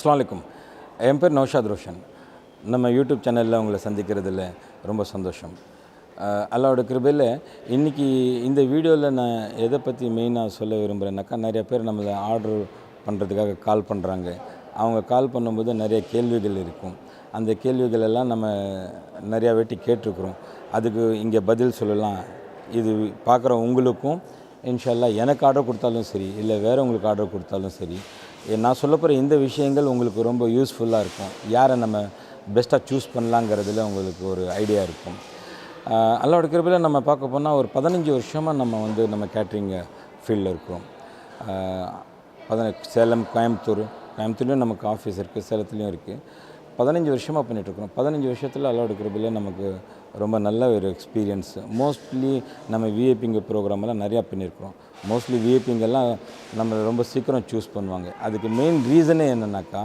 அஸ்ஸலாமு அலைக்கும். என் பேர் நௌஷாத் ரோஷன். நம்ம யூடியூப் சேனலில் உங்களை சந்திக்கிறதுல ரொம்ப சந்தோஷம். அல்லாஹ்வோட கிருபையில் இன்றைக்கி இந்த வீடியோவில் நான் எதை பற்றி மெயினாக சொல்ல விரும்புகிறேன்னாக்கா, நிறைய பேர் நம்மளை ஆர்டர் பண்ணுறதுக்காக கால் பண்ணுறாங்க. அவங்க கால் பண்ணும்போது நிறைய கேள்விகள் இருக்கும். அந்த கேள்விகள் எல்லாம் நம்ம நிறையா வாட்டி கேட்டிருக்கிறோம். அதுக்கு இங்கே பதில் சொல்லலாம். இது பார்க்குற உங்களுக்கும் இன்ஷா அல்லாஹ் எனக்கு ஆர்டர் கொடுத்தாலும் சரி, இல்லை வேறவங்களுக்கு ஆர்டர் கொடுத்தாலும் சரி, நான் சொல்ல போகிற இந்த விஷயங்கள் உங்களுக்கு ரொம்ப யூஸ்ஃபுல்லாக இருக்கும். யாரை நம்ம பெஸ்ட்டாக சூஸ் பண்ணலாங்கிறதுல உங்களுக்கு ஒரு ஐடியா இருக்கும். அல்லாஹ்வோட கிருபையில் நம்ம பார்க்க போனால் ஒரு 15 வருஷமாக நம்ம கேட்ரிங் ஃபீல்டில் இருக்கிறோம். சேலம், கோயம்புத்தூர்லேயும் நமக்கு ஆஃபீஸ் இருக்குது, சேலத்துலேயும் இருக்குது. 15 வருஷமாக பண்ணிகிட்ருக்கோம். 15 வருஷத்தில் அல்லாஹ்வோட கிருபையில் நமக்கு ரொம்ப நல்ல ஒரு எக்ஸ்பீரியன்ஸ். மோஸ்ட்லி நம்ம விஐபிங்க ப்ரோக்ராமெல்லாம் நிறையா பண்ணியிருக்கிறோம். மோஸ்ட்லி விஐபிங்கெல்லாம் நம்ம ரொம்ப சீக்கிரம் சூஸ் பண்ணுவாங்க. அதுக்கு மெயின் ரீசனே என்னென்னாக்கா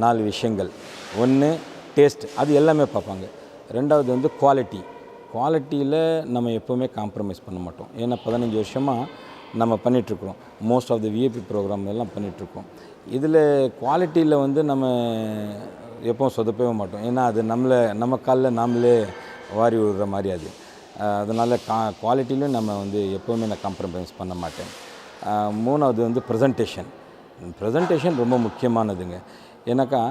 4 விஷயங்கள். ஒன்று டேஸ்ட், அது எல்லாமே பார்ப்பாங்க. ரெண்டாவது வந்து குவாலிட்டியில் நம்ம எப்போவுமே காம்ப்ரமைஸ் பண்ண மாட்டோம். ஏன்னா 15 வருஷமாக நம்ம பண்ணிகிட்ருக்குறோம். Most of the VIP program எல்லாம் பண்ணிகிட்ருக்கோம். இதில் குவாலிட்டியில் வந்து நம்ம எப்போவும் சொதப்பவே மாட்டோம். ஏன்னா அது நம்ம காலில் நாமளே வாரி விடுற மாதிரி அது. அதனால் குவாலிட்டிலையும் நம்ம வந்து எப்போவுமே நான் காம்ப்ரமைஸ் பண்ண மாட்டேன். மூணாவது வந்து ப்ரெசன்டேஷன் ரொம்ப முக்கியமானதுங்க. ஏன்னாக்கா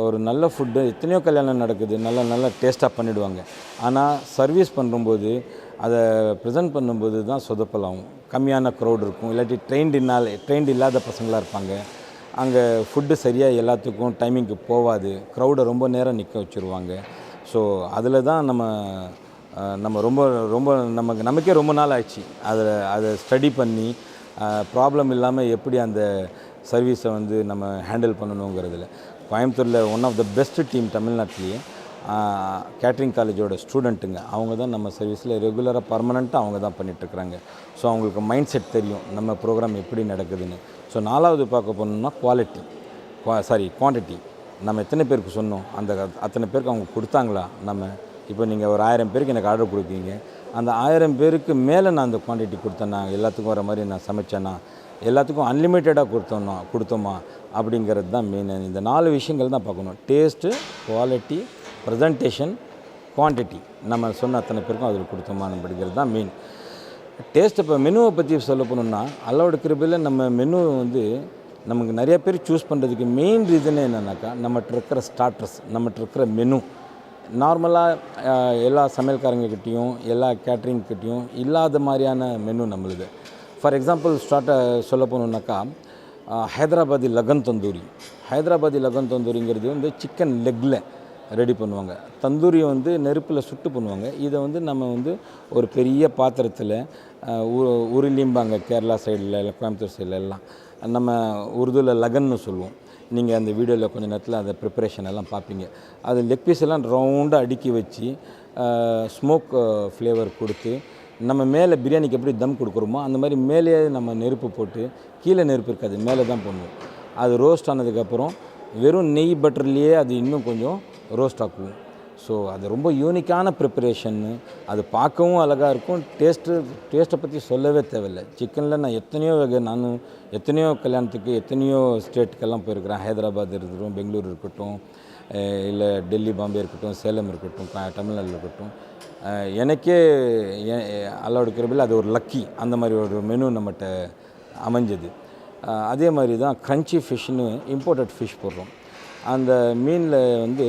ஒரு நல்ல ஃபுட்டு எத்தனையோ கல்யாணம் நடக்குது, நல்ல டேஸ்ட்டாக பண்ணிவிடுவாங்க. ஆனால் சர்வீஸ் பண்ணும்போது அதை ப்ரெசென்ட் பண்ணும்போது தான் சொதப்பலாகும். கம்மியான க்ரௌட் இருக்கும், இல்லாட்டி ட்ரெயின்டு இல்லாத பசங்களாக இருப்பாங்க. அங்கே ஃபுட்டு சரியாக எல்லாத்துக்கும் டைமிங்க்கு போகாது. க்ரௌடை ரொம்ப நேரம் நிற்க வச்சுருவாங்க. ஸோ அதில் தான் நம்ம ரொம்ப நமக்கே ரொம்ப நாள் ஆயிடுச்சு அதை ஸ்டடி பண்ணி ப்ராப்ளம் இல்லாமல் எப்படி அந்த சர்வீஸை வந்து நம்ம ஹேண்டில் பண்ணணுங்கிறதுல. கோயம்புத்தூரில் one of the best team தமிழ்நாட்டிலேயே கேட்ரிங் காலேஜோட ஸ்டூடெண்ட்டுங்க. அவங்க தான் நம்ம சர்வீஸில் ரெகுலராக பர்மனெண்ட்டாக அவங்க தான் பண்ணிகிட்ருக்குறாங்க. ஸோ அவங்களுக்கு மைண்ட் செட் தெரியும் நம்ம ப்ரோக்ராம் எப்படி நடக்குதுன்னு. ஸோ நாலாவது பார்க்க போனோம்னா குவான்டிட்டி. நம்ம எத்தனை பேருக்கு சொன்னோம், அத்தனை பேருக்கு அவங்க கொடுத்தாங்களா. இப்போ நீங்கள் ஒரு 1000 பேருக்கு எனக்கு ஆர்டர் கொடுப்பீங்க, அந்த 1000 பேருக்கு மேலே நான் அந்த குவான்டிட்டி கொடுத்தேன்னா, எல்லாத்துக்கும் வர மாதிரி நான் சமைச்சேன்னா, எல்லாத்துக்கும் அன்லிமிட்டடாக கொடுத்தோமா அப்படிங்கிறது தான் மெயின். இந்த 4 விஷயங்கள் தான் பார்க்கணும். Taste, quality, presentation, quantity. நம்ம சொன்ன அத்தனை பேருக்கும் அதில் கொடுத்தோமான்னு அப்படிங்கிறது தான் மெயின். டேஸ்ட். இப்போ மெனுவை பற்றி சொல்ல போனோம்னா, அல்லாஹ்வோட கிருபையில் நம்ம மெனு வந்து நமக்கு நிறைய பேர் சூஸ் பண்ணுறதுக்கு மெயின் ரீசனே என்னென்னாக்கா, நம்மகிட்ட இருக்கிற ஸ்டார்டர்ஸ், நம்மகிட்ட இருக்கிற மெனு. நார்மலாக எல்லா சமையல்காரங்கக்கிட்டேயும் எல்லா கேட்ரிங்க்கிட்டேயும் இல்லாத மாதிரியான மெனு நம்மளுது. ஃபார் எக்ஸாம்பிள் சொல்ல போனோம்னாக்கா, ஹைதராபாதி லகன் தந்தூரிங்கிறது வந்து சிக்கன் லெக்கில் ரெடி பண்ணுவாங்க. தந்தூரியை வந்து நெருப்பில் சுட்டு பண்ணுவாங்க. இதை வந்து நம்ம வந்து ஒரு பெரிய பாத்திரத்தில் உருளிம்பாங்க கேரளா சைடில், இல்லை கோயம்புத்தூர் சைடில் எல்லாம். நம்ம உருதுவில் லகன்னு சொல்லுவோம். நீங்கள் அந்த வீடியோவில் கொஞ்சம் நேரத்தில் அந்த ப்ரிப்பரேஷன் எல்லாம் பார்ப்பீங்க. அது லெக் பீஸ் எல்லாம் ரவுண்டாக அடுக்கி வச்சு ஸ்மோக் ஃப்ளேவர் கொடுத்து, நம்ம மேலே பிரியாணிக்கு எப்படி தம் கொடுக்குறோமோ அந்த மாதிரி மேலேயே நம்ம நெருப்பு போட்டு, கீழே நெருப்பு இருக்காது, மேலே தான் பண்ணுவோம். அது ரோஸ்ட் ஆனதுக்கப்புறம் வெறும் நெய் பட்டர்லேயே அது இன்னும் கொஞ்சம் ரோஸ்ட் ஆக்குவோம். ஸோ அது ரொம்ப யூனிக்கான ப்ரிப்பரேஷன்னு. அது பார்க்கவும் அழகாக இருக்கும். டேஸ்ட்டை பற்றி சொல்லவே தேவையில்லை. சிக்கனில் நான் எத்தனையோ கல்யாணத்துக்கு எத்தனையோ ஸ்டேட்டுக்கெல்லாம் போயிருக்கிறேன். ஹைதராபாத் இருக்கட்டும், பெங்களூர் இருக்கட்டும், இல்லை டெல்லி, பாம்பே இருக்கட்டும், சேலம் இருக்கட்டும், தமிழ்நாடு இருக்கட்டும். எனக்கே அல்லாஹ்வோட கிருபையில் அது ஒரு லக்கி. அந்த மாதிரி ஒரு மெனு நம்மகிட்ட அமைஞ்சது. அதே மாதிரி தான் க்ரன்ச்சி ஃபிஷ்ஷுன்னு இம்போர்ட்டட் ஃபிஷ் போடுறோம். அந்த மீனில் வந்து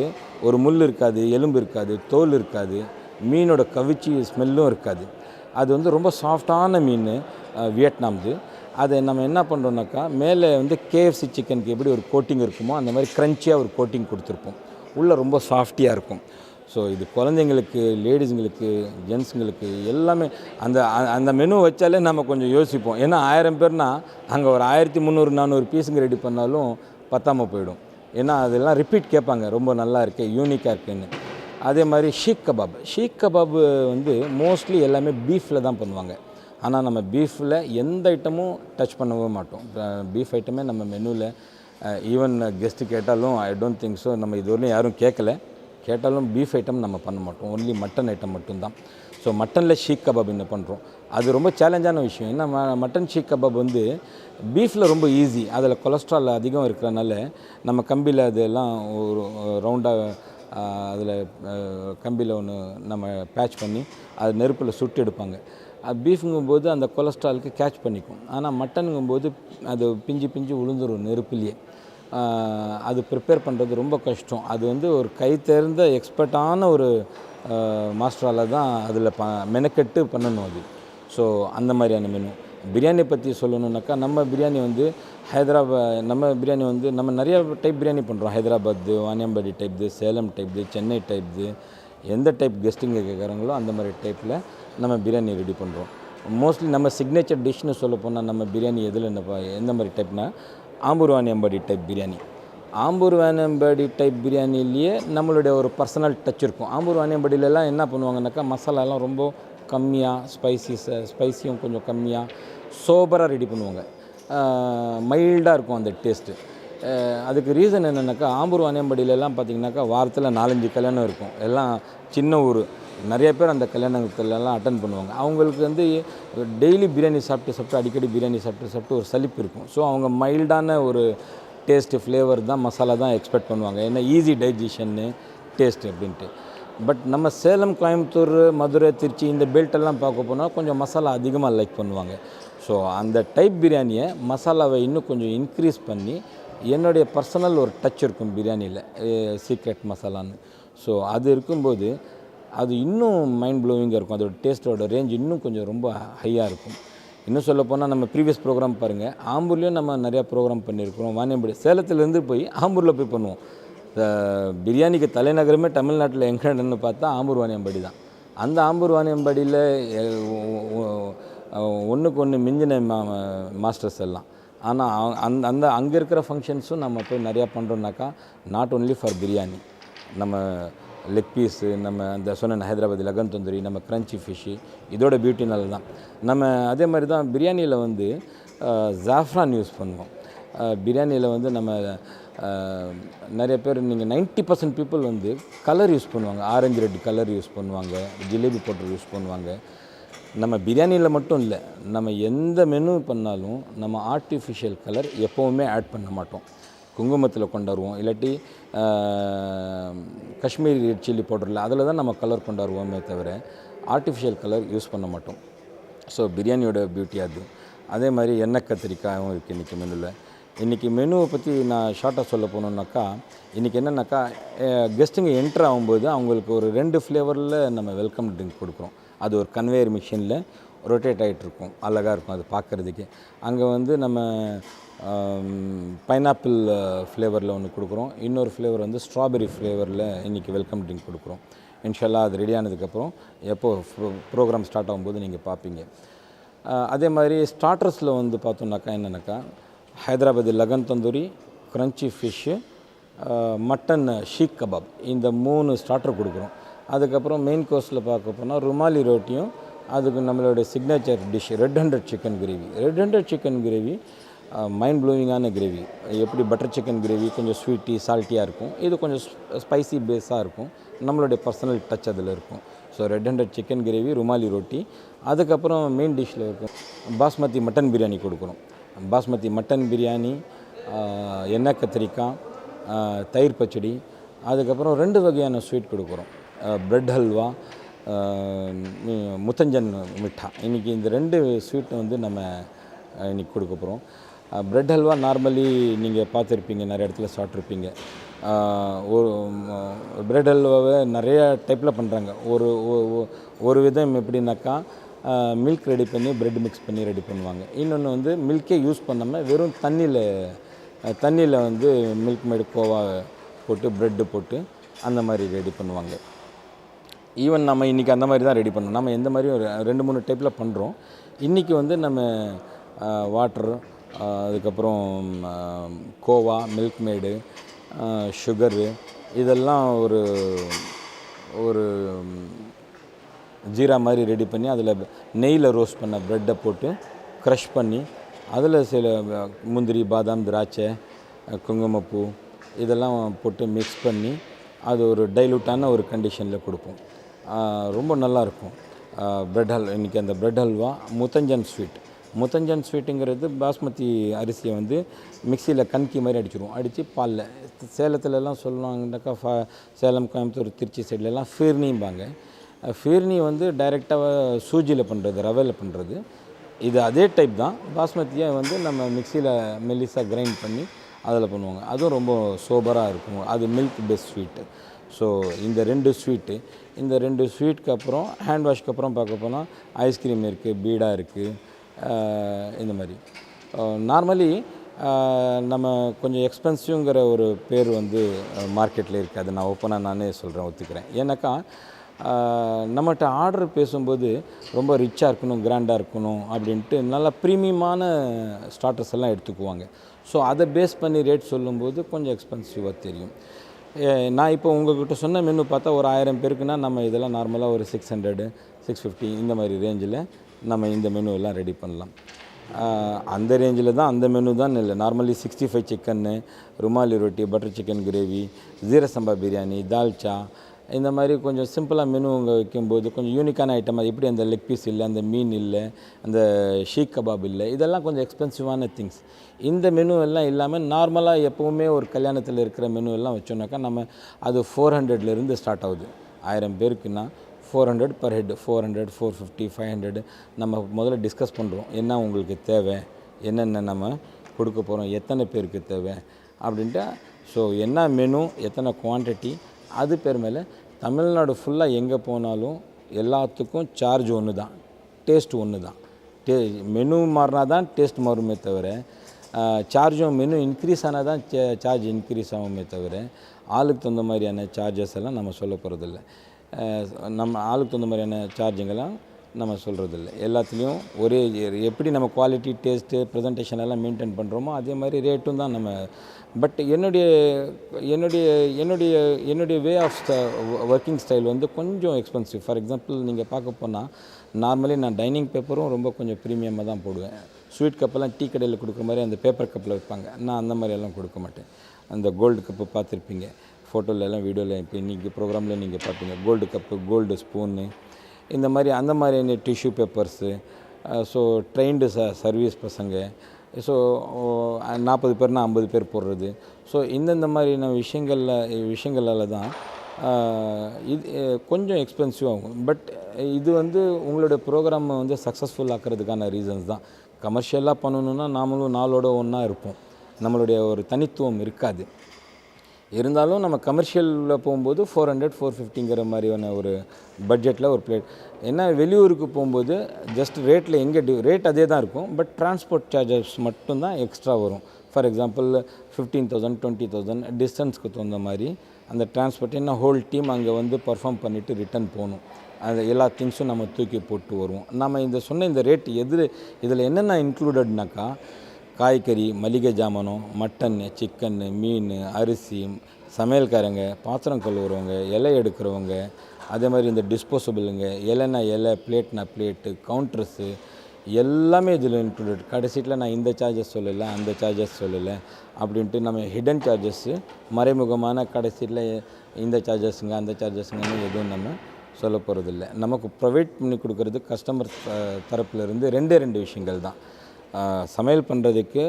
ஒரு முள் இருக்காது, எலும்பு இருக்காது, தோல் இருக்காது, மீனோட கவிச்சி ஸ்மெல்லும் இருக்காது. அது வந்து ரொம்ப சாஃப்டான மீன், வியட்நாம்து. அதை நம்ம என்ன பண்ணுறோம்னாக்கா, மேலே வந்து கேஎஃப்சி சிக்கனுக்கு எப்படி ஒரு கோட்டிங் இருக்குமோ அந்த மாதிரி க்ரன்ச்சியாக ஒரு கோட்டிங் கொடுத்துருப்போம். உள்ளே ரொம்ப சாஃப்டியாக இருக்கும். ஸோ இது குழந்தைங்களுக்கு, லேடிஸுங்களுக்கு, ஜென்ஸுங்களுக்கு எல்லாமே அந்த மெனு வச்சாலே நம்ம கொஞ்சம் யோசிப்போம். ஏன்னா 1000 பேர்னால் அங்கே ஒரு 1300-400 பீஸுங்க ரெடி பண்ணாலும் பத்தாமல் போயிடும். ஏன்னா அதெல்லாம் ரிப்பீட் கேட்பாங்க, ரொம்ப நல்லா இருக்குது, யூனிக்காக இருக்குன்னு. அதே மாதிரி ஷீக் கபாப் வந்து மோஸ்ட்லி எல்லாமே பீஃபில் தான் பண்ணுவாங்க. ஆனால் நம்ம பீஃபில் எந்த ஐட்டமும் டச் பண்ணவே மாட்டோம். பீஃப் ஐட்டமே நம்ம மெனுவில் ஈவன் கெஸ்ட்டு கேட்டாலும் ஐ டோன்ட் திங்க் ஸோ, நம்ம இதுவரையும் யாரும் கேட்டாலும் பீஃப் ஐட்டம் நம்ம பண்ண மாட்டோம். ஒன்லி மட்டன் ஐட்டம் மட்டும்தான். ஸோ மட்டனில் ஷீக் கபாப் என்ன பண்ணுறோம். அது ரொம்ப சேலஞ்சான விஷயம். ஏன்னா மட்டன் ஷீக் கபாப் வந்து பீஃபில் ரொம்ப ஈஸி. அதில் கொலஸ்ட்ரால் அதிகம் இருக்கிறனால நம்ம கம்பியில் அதெல்லாம் ஒரு ரவுண்டாக அதில் கம்பியில் ஒன்று நம்ம பேட்ச் பண்ணி அது நெருப்பில் சுட்டு எடுப்பாங்க. பீஃபுங்கும்போது அந்த கொலஸ்ட்ராலுக்கு கேட்ச் பண்ணிக்கும். ஆனால் மட்டனுங்கும்போது அது பிஞ்சு பிஞ்சு விழுந்துடும் நெருப்புலேயே. அது ப்ரிப்பேர் பண்ணுறது ரொம்ப கஷ்டம். அது வந்து ஒரு கை தேர்ந்த எக்ஸ்பர்ட்டான ஒரு மாஸ்டரால் தான் அதில் மெனக்கெட்டு பண்ணணும் அது. ஸோ அந்த மாதிரியான மெனு. பிரியாணி பற்றி சொல்லணுன்னாக்கா, நம்ம பிரியாணி வந்து நம்ம நிறைய டைப் பிரியாணி பண்ணுறோம். ஹைதராபாத்து, வாணியம்பாடி டைப்து, சேலம் டைப்து, சென்னை டைப்து, எந்த டைப் கெஸ்ட்டுங்க கேட்குறாங்களோ அந்த மாதிரி டைப்பில் நம்ம பிரியாணி ரெடி பண்ணுறோம். மோஸ்ட்லி நம்ம சிக்னேச்சர் டிஷ்னு சொல்ல போனால் நம்ம பிரியாணி எந்த மாதிரி டைப்னா, ஆம்பூர் வாணியம்பாடி டைப் பிரியாணி. ஆம்பூர் வாணியம்பாடி டைப் பிரியாணிலேயே நம்மளுடைய ஒரு பர்சனல் டச் இருக்கும். ஆம்பூர் வாணியம்பாடியிலலாம் என்ன பண்ணுவாங்கனாக்கா, மசாலாலாம் ரொம்ப கம்மியாக, ஸ்பைஸியும் கொஞ்சம் கம்மியாக சோபராக ரெடி பண்ணுவாங்க. மைல்டாக இருக்கும் அந்த டேஸ்ட்டு. அதுக்கு ரீசன் என்னென்னாக்கா, ஆம்பூர் வாணியம்பாடியிலலாம் பார்த்திங்கனாக்கா வாரத்தில் 4-5 கல்யாணம் இருக்கும். எல்லாம் சின்ன ஊர். நிறைய பேர் அந்த கல்யாணத்துலலாம் அட்டன் பண்ணுவாங்க. அவங்களுக்கு வந்து டெய்லி பிரியாணி சாப்பிட்டு அடிக்கடி பிரியாணி சாப்பிட்டு ஒரு சலிப்பு இருக்கும். ஸோ அவங்க மைல்டான ஒரு டேஸ்ட்டு, ஃப்ளேவர் தான், மசாலா தான் எக்ஸ்பெக்ட் பண்ணுவாங்க. ஏன்னா ஈஸி டைஜஷன்னு டேஸ்ட்டு அப்படின்ட்டு. பட் நம்ம சேலம், கோயம்புத்தூர், மதுரை, திருச்சி இந்த பெல்ட்டெல்லாம் பார்க்க போனால் கொஞ்சம் மசாலா அதிகமாக லைக் பண்ணுவாங்க. ஸோ அந்த டைப் பிரியாணியை மசாலாவை இன்னும் கொஞ்சம் இன்க்ரீஸ் பண்ணி, என்னுடைய பர்சனல் ஒரு டச் இருக்கும் பிரியாணியில், சீக்ரெட் மசாலான்னு. ஸோ அது இருக்கும்போது அது இன்னும் மைண்ட் ப்ளோவிங்காக இருக்கும். அதோட டேஸ்ட்டோட ரேஞ்ச் இன்னும் கொஞ்சம் ரொம்ப ஹையாக இருக்கும். இன்னும் சொல்லப்போனால் நம்ம ப்ரீவியஸ் ப்ரோக்ராம் பாருங்கள், ஆம்பூர்லேயும் நம்ம நிறையா ப்ரோக்ராம் பண்ணியிருக்கிறோம். வாணியம்பாடி, சேலத்துலேருந்து போய் ஆம்பூரில் போய் பண்ணுவோம். பிரியாணிக்கு தலைநகரமே தமிழ்நாட்டில் எங்கன்னு பார்த்தா ஆம்பூர் வாணியம்பாடி தான். அந்த ஆம்பூர் வாணியம்பாடியில் ஒன்றுக்கு ஒன்று மிஞ்சின மாஸ்டர்ஸ் எல்லாம். ஆனால் அங்கே இருக்கிற ஃபங்க்ஷன்ஸும் நம்ம போய் நிறையா பண்ணுறோம்னாக்கா, நாட் ஓன்லி ஃபார் பிரியாணி, நம்ம லெக் பீஸு, நம்ம அந்த சொன்ன ஹைதராபாத் லகன் தந்தூரி, நம்ம க்ரன்ச்சி ஃபிஷ்ஷு, இதோட பியூட்டினால தான் நம்ம அதே மாதிரி தான் பிரியாணியில் வந்து ஜாஃப்ரான் யூஸ் பண்ணுவோம். பிரியாணியில் வந்து நம்ம நிறைய பேர், நீங்கள் 90% பீப்புள் வந்து கலர் யூஸ் பண்ணுவாங்க. ஆரஞ்சு ரெட் கலர் யூஸ் பண்ணுவாங்க, ஜிலேபி பவுடர் யூஸ் பண்ணுவாங்க. நம்ம பிரியாணியில் மட்டும் இல்லை, நம்ம எந்த மெனு பண்ணாலும் நம்ம ஆர்டிஃபிஷியல் கலர் எப்போவுமே ஆட் பண்ண மாட்டோம். குங்குமத்தில் கொண்டாடுவோம், இல்லாட்டி காஷ்மீரி சில்லி பவுடரில் அதில் தான் நம்ம கலர் கொண்டாடுவோமே தவிர ஆர்டிஃபிஷியல் கலர் யூஸ் பண்ண மாட்டோம். ஸோ பிரியாணியோட பியூட்டி அது. அதே மாதிரி எண்ணெய் கத்திரிக்காயும் இருக்குது இன்றைக்கி மெனுவில். இன்றைக்கி மெனுவை பற்றி நான் ஷார்ட்டாக சொல்ல போனோம்னாக்கா, இன்றைக்கி என்னென்னாக்கா, கெஸ்ட்டுங்க என்ட்ரு ஆகும்போது அவங்களுக்கு ஒரு 2 ஃப்ளேவரில் நம்ம வெல்கம் ட்ரிங்க் கொடுக்குறோம். அது ஒரு கன்வேயர் மிஷினில் ரொட்டேட் ஆகிட்ருக்கும், அழகாக இருக்கும் அது பார்க்குறதுக்கு. அங்கே வந்து நம்ம பைனாப்பிள் ஃப்ளேவரில் ஒன்று கொடுக்குறோம், இன்னொரு ஃப்ளேவர் வந்து ஸ்ட்ராபெரி ஃப்ளேவரில் இன்றைக்கி வெல்கம் ட்ரிங்க் கொடுக்குறோம். இன்ஷால்லா அது ரெடி ஆனதுக்கப்புறம் எப்போது ப்ரோக்ராம் ஸ்டார்ட் ஆகும்போது நீங்கள் பார்ப்பீங்க. அதே மாதிரி ஸ்டார்டர்ஸில் வந்து பார்த்தோம்னாக்கா என்னென்னாக்கா, ஹைதராபாத் லகன் tandoori, crunchy fish, mutton seekh kebab, இந்த 3 ஸ்டார்டர் கொடுக்குறோம். அதுக்கப்புறம் மெயின் கோர்ஸில் பார்க்க போனால் ருமாலி ரோட்டியும், அதுக்கு நம்மளுடைய signature dish red 100 chicken gravy. Red 100 chicken gravy mind ப்ளோவிங்கான கிரேவி. எப்படி பட்டர் சிக்கன் கிரேவி கொஞ்சம் ஸ்வீட்டி சால்ட்டியாக இருக்கும், இது கொஞ்சம் ஸ்பைசி பேஸாக இருக்கும், நம்மளுடைய பர்சனல் டச் அதில் இருக்கும். So red 100 chicken gravy, rumali ரொட்டி. அதுக்கப்புறம் மெயின் டிஷ்ஷில் இருக்கும் பாஸ்மதி மட்டன் பிரியாணி கொடுக்குறோம். பாஸ்மதி மட்டன் பிரியாணி, எண்ணெய் கத்திரிக்காய், தயிர் பச்சடி. அதுக்கப்புறம் 2 வகையான ஸ்வீட் கொடுக்குறோம், ப்ரெட் ஹல்வா, முத்தஞ்சன் மிட்டா. இன்றைக்கி இந்த 2 ஸ்வீட்டை வந்து நம்ம இன்றைக்கி கொடுக்க போகிறோம். ப்ரெட் ஹல்வா நார்மலி நீங்கள் பார்த்துருப்பீங்க, நிறைய இடத்துல சாப்பிட்ருப்பீங்க. ஒரு ப்ரெட் ஹல்வாவை நிறைய டைப்பில் பண்ணுறாங்க. ஒரு விதம் எப்படின்னாக்கா, மில்க் ரெடி பண்ணி ப்ரெட் மிக்ஸ் பண்ணி ரெடி பண்ணுவாங்க. இன்னொன்று வந்து மில்கே யூஸ் பண்ணாமல் வெறும் தண்ணியில் வந்து மில்க் மேடு கோவா போட்டு ப்ரெட்டு போட்டு அந்த மாதிரி ரெடி பண்ணுவாங்க. ஈவன் நம்ம இன்றைக்கி அந்த மாதிரி தான் ரெடி பண்ணோம். நம்ம எந்த மாதிரியும் 2-3 டைப்பில் பண்ணுறோம். இன்றைக்கி வந்து நம்ம வாட்டர், அதுக்கப்புறம் கோவா, மில்க் மேடு, சுகரு, இதெல்லாம் ஒரு ஜீரா மாதிரி ரெடி பண்ணி அதில் நெய்யில் ரோஸ்ட் பண்ண ப்ரெட்டை போட்டு க்ரஷ் பண்ணி அதில் சில முந்திரி, பாதாம், திராட்சை, குங்குமப்பூ இதெல்லாம் போட்டு மிக்ஸ் பண்ணி அது ஒரு டைலூட்டான ஒரு கண்டிஷனில் கொடுப்போம். ரொம்ப நல்லாயிருக்கும். பிரெட் ஹல்வா, இன்றைக்கி அந்த பிரெட் ஹல்வா முத்தஞ்சன் ஸ்வீட். முத்தஞ்சன் ஸ்வீட்டுங்கிறது பாஸ்மதி அரிசியை வந்து மிக்சியில் கண்கி மாதிரி அடிச்சிடுவோம். அடித்து பாலில் சேலத்துலலாம் சொல்லுவாங்கன்னாக்கா சேலம், கோயம்புத்தூர், திருச்சி சைட்லலாம் ஃபீர்னிம்பாங்க. ஃபீர்னி வந்து டைரெக்டாக சூஜியில் பண்ணுறது, ரவையில் பண்ணுறது. இது அதே டைப் தான். பாஸ்மதியை வந்து நம்ம மிக்சியில் மெல்லிஸாக கிரைண்ட் பண்ணி அதில் பண்ணுவாங்க. அதுவும் ரொம்ப சூப்பராக இருக்கும். அது மில்க் பேஸ்ட் ஸ்வீட்டு. ஸோ இந்த 2 ஸ்வீட்டு, இந்த 2 ஸ்வீட்டுக்கு அப்புறம் ஹேண்ட் வாஷ்க்கு அப்புறம் பார்க்க போனால் ஐஸ்கிரீம் இருக்குது, பீடா இருக்குது. இந்த மாதிரி நார்மலி நம்ம கொஞ்சம் எக்ஸ்பென்சிவ்ங்கிற ஒரு பேர் வந்து மார்க்கெட்டில் இருக்குது. அது நான் ஓப்பனாக நானே சொல்கிறேன், ஒத்துக்கிறேன். ஏன்னாக்கா நம்மகிட்ட ஆர்டர் பேசும்போது ரொம்ப ரிச்சாக இருக்கணும், கிராண்டாக இருக்கணும் அப்படின்ட்டு நல்லா ப்ரீமியமான ஸ்டார்டர்ஸ் எல்லாம் எடுத்துக்குவாங்க. ஸோ அதை பேஸ் பண்ணி ரேட் சொல்லும்போது கொஞ்சம் எக்ஸ்பென்சிவாக தெரியும். நான் இப்போ உங்கள்கிட்ட சொன்ன மெனு பார்த்தா ஒரு 1000 பேருக்குன்னா நம்ம இதெல்லாம் நார்மலாக ஒரு 600, 650 இந்த மாதிரி ரேஞ்சில் நம்ம இந்த மெனு எல்லாம் ரெடி பண்ணலாம். அந்த ரேஞ்சில் தான், அந்த மெனு தான் இல்லை. நார்மலி 65 சிக்கன்னு, ருமாலி ரொட்டி, பட்டர் சிக்கன் கிரேவி, ஜீரா சம்பா பிரியாணி, தால்ச்சா, இந்த மாதிரி கொஞ்சம் சிம்பிளாக மெனு அங்கே வைக்கும்போது கொஞ்சம் யூனிக்கான ஐட்டம். அது எப்படி அந்த லெக் பீஸ் இல்லை, அந்த மீன் இல்லை, அந்த ஷீக் கபாப் இல்லை, இதெல்லாம் கொஞ்சம் எக்ஸ்பென்சிவான திங்ஸ். இந்த மெனு எல்லாம் இல்லாமல் நார்மலாக எப்போவுமே ஒரு கல்யாணத்தில் இருக்கிற மெனு எல்லாம் வச்சோன்னாக்கா நம்ம அது 400லேருந்து ஸ்டார்ட் ஆகுது. 1000 பேருக்குன்னா 400 பர் ஹெட். 400, 450, 500 நம்ம முதல்ல டிஸ்கஸ் பண்ணுறோம். என்ன உங்களுக்கு தேவை, என்னென்ன நம்ம கொடுக்க போகிறோம், எத்தனை பேருக்கு தேவை அப்படின்ட்டு. ஸோ என்ன மெனு, எத்தனை குவான்டிட்டி, அது பேர் மேலே தமிழ்நாடு ஃபுல்லாக எங்கே போனாலும் எல்லாத்துக்கும் சார்ஜ் ஒன்று தான், டேஸ்ட் ஒன்று தான். மெனு மாறினா தான் டேஸ்ட் மாறுமே தவிர, சார்ஜும் மெனு இன்க்ரீஸ் ஆனால் தான் சார்ஜ் இன்க்ரீஸ் ஆகுமே தவிர, ஆளுக்கு தகுந்த மாதிரியான சார்ஜஸ் எல்லாம் நம்ம சொல்ல போகிறதில்ல. நம்ம ஆளுக்கு தகுந்த மாதிரியான சார்ஜுங்கெல்லாம் நம்ம சொல்கிறதில்ல. எல்லாத்துலேயும் ஒரே எப்படி நம்ம குவாலிட்டி, டேஸ்ட்டு, ப்ரெசன்டேஷன் எல்லாம் மெயின்டைன் பண்ணுறோமோ அதே மாதிரி ரேட்டும் தான் நம்ம. பட் என்னுடைய வே ஆஃப் ஒர்க்கிங் ஸ்டைல் வந்து கொஞ்சம் எக்ஸ்பென்சிவ். ஃபார் எக்ஸாம்பிள் நீங்கள் பார்க்க போனால் நார்மலி நான் டைனிங் பேப்பரும் ரொம்ப கொஞ்சம் ப்ரீமியமாக தான் போடுவேன். ஸ்வீட் கப்பெல்லாம் டீ கடையில் கொடுக்குற மாதிரி அந்த பேப்பர் கப்பில் வைப்பாங்க. நான் அந்த மாதிரியெல்லாம் கொடுக்க மாட்டேன். அந்த கோல்டு கப்பு பார்த்துருப்பீங்க ஃபோட்டோலெல்லாம், வீடியோவில். இப்போ இன்றைக்கி ப்ரோக்ராமில் நீங்கள் பார்ப்பீங்க கோல்டு கப்பு, கோல்டு ஸ்பூனு, இந்த மாதிரி அந்த மாதிரியான tissue papers. So trained service பசங்க. ஸோ 40 பேர்னா 50 பேர் போடுறது. ஸோ இந்தந்த மாதிரியான விஷயங்களால் தான் இது கொஞ்சம் எக்ஸ்பென்சிவ் ஆகும். பட் இது வந்து உங்களுடைய ப்ரோக்ராமை வந்து சக்ஸஸ்ஃபுல் ஆக்கிறதுக்கான ரீசன்ஸ் தான். கமர்ஷியலாக பண்ணணுன்னா நாமளும் நாளோட ஒன்றா இருப்போம், நம்மளுடைய ஒரு தனித்துவம் இருக்காது. இருந்தாலும் நம்ம கமர்ஷியலில் போகும்போது 400, 450ங்கிற மாதிரியான ஒரு பட்ஜெட்டில் ஒரு பிளேட். ஏன்னா வெளியூருக்கு போகும்போது ஜஸ்ட் ரேட்டில் ரேட் அதே தான் இருக்கும். பட் டிரான்ஸ்போர்ட் சார்ஜஸ் மட்டும்தான் எக்ஸ்ட்ரா வரும். ஃபார் எக்ஸாம்பிள் 15,000, 20,000 டிஸ்டன்ஸ்க்கு தகுந்த மாதிரி அந்த டிரான்ஸ்போர்ட். என்ன ஹோல் டீம் அங்கே வந்து பர்ஃபார்ம் பண்ணிவிட்டு ரிட்டன் போகணும். அது எல்லா திங்ஸும் நம்ம தூக்கி போட்டு வருவோம். நம்ம இந்த ரேட் இதில் என்னென்ன இன்க்ளூடட்னாக்கா, காய்கறி, மளிகை ஜாமானம், மட்டன், சிக்கன், மீன், அரிசி, சமையல்காரங்க, பாத்திரம் கழுவுறவங்க, இலை எடுக்கிறவங்க, அதே மாதிரி இந்த டிஸ்போசபிளுங்க, இலைனா இலை, பிளேட்னா பிளேட்டு, கவுண்டர்ஸு எல்லாமே இதில் இன்க்ளூடட். கடைசியில் நான் இந்த சார்ஜஸ் சொல்லலை, அந்த சார்ஜஸ் சொல்லலை அப்படின்ட்டு நம்ம ஹிடன் சார்ஜஸ்ஸு, மறைமுகமான கடைசியில் இந்த சார்ஜஸுங்க அந்த சார்ஜஸுங்கன்னு எதுவும் நம்ம சொல்ல போகிறதில்ல. நமக்கு ப்ரொவைட் பண்ணி கொடுக்குறது கஸ்டமர் தரப்புலேருந்து 2 விஷயங்கள் தான். சமையல் பண்ணுறதுக்கு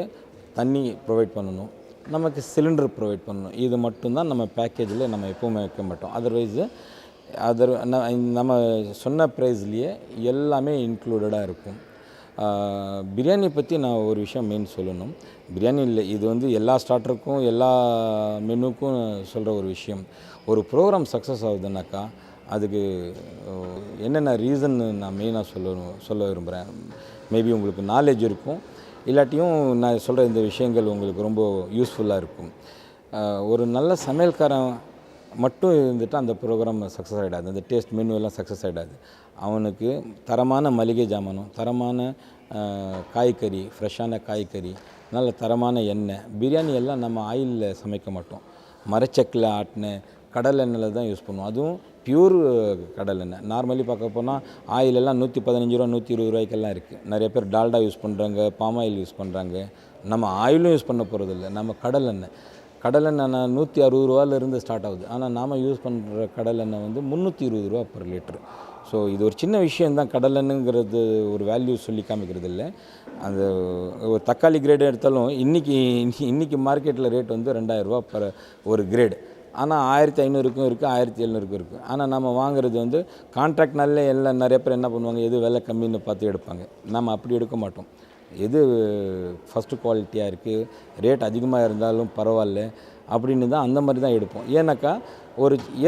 தண்ணி ப்ரொவைட் பண்ணணும், நமக்கு சிலிண்டர் ப்ரொவைட் பண்ணணும். இது மட்டும்தான் நம்ம பேக்கேஜில் நம்ம எப்போவுமே வைக்க மாட்டோம். அதர்வைஸு நம்ம சொன்ன ப்ரைஸ்லேயே எல்லாமே இன்க்ளூடடாக இருக்கும். பிரியாணி பற்றி நான் ஒரு விஷயம் மெயின் சொல்லணும். பிரியாணி இல்லை, இது வந்து எல்லா ஸ்டார்டருக்கும் எல்லா மெனுக்கும் சொல்கிற ஒரு விஷயம். ஒரு ப்ரோக்ராம் சக்ஸஸ் ஆகுதுன்னாக்கா அதுக்கு என்னென்ன ரீசன் நான் மெயினாக சொல்ல விரும்புகிறேன். மேபி உங்களுக்கு நாலேஜ் இருக்கும், இல்லாட்டியும் நான் சொல்கிற இந்த விஷயங்கள் உங்களுக்கு ரொம்ப யூஸ்ஃபுல்லாக இருக்கும். ஒரு நல்ல சமையல்காரன் மட்டும் இருந்துட்டு அந்த ப்ரோக்ராம் சக்ஸஸ் ஆகிடாது, அந்த டேஸ்ட் மெனு எல்லாம் சக்ஸஸ் ஆகிடாது. அவனுக்கு தரமான மளிகை ஜாமானம், தரமான காய்கறி, ஃப்ரெஷ்ஷான காய்கறி, நல்ல தரமான எண்ணெய். பிரியாணி எல்லாம் நம்ம ஆயிலில் சமைக்க மாட்டோம், மரச்சக்கில் ஆட்டின கடல் எண்ணெயில் தான் யூஸ் பண்ணுவோம். அதுவும் பியூர் கடல் எண்ணெய். நார்மலி பார்க்க போனால் ஆயிலெல்லாம் 115 ரூபா, 120 ரூபாய்க்கெல்லாம் இருக்குது. நிறைய பேர் டால்டா யூஸ் பண்ணுறாங்க, பாம் ஆயில் யூஸ் பண்ணுறாங்க. நம்ம ஆயிலும் யூஸ் பண்ண போகிறதில்ல, நம்ம கடல் எண்ணெய் 160 ரூபாலேருந்து ஸ்டார்ட் ஆகுது. ஆனால் நாம் யூஸ் பண்ணுற கடல் எண்ணெய் வந்து 320 ரூபா பர் லிட்ரு. ஸோ இது ஒரு சின்ன விஷயந்தான், கடலெண்ணுங்கிறது ஒரு வேல்யூ சொல்லி காமிக்கிறது இல்லை. அந்த ஒரு தக்காளி கிரேடு எடுத்தாலும் இன்றைக்கி மார்க்கெட்டில் ரேட் வந்து 2000 ரூபா பர் ஒரு கிரேடு. ஆனால் 1500க்கும் இருக்குது, 1700க்கும் இருக்குது. ஆனால் நம்ம வாங்குறது வந்து கான்ட்ராக்ட்னாலே எல்லாம் நிறைய பேர் என்ன பண்ணுவாங்க, எது விலை கம்மின்னு பார்த்து எடுப்பாங்க. நம்ம அப்படி எடுக்க மாட்டோம். எது ஃபஸ்ட்டு குவாலிட்டியாக இருக்குது, ரேட் அதிகமாக இருந்தாலும் பரவாயில்ல அப்படின்னு தான் அந்த மாதிரி தான் எடுப்போம். ஏன்னாக்கா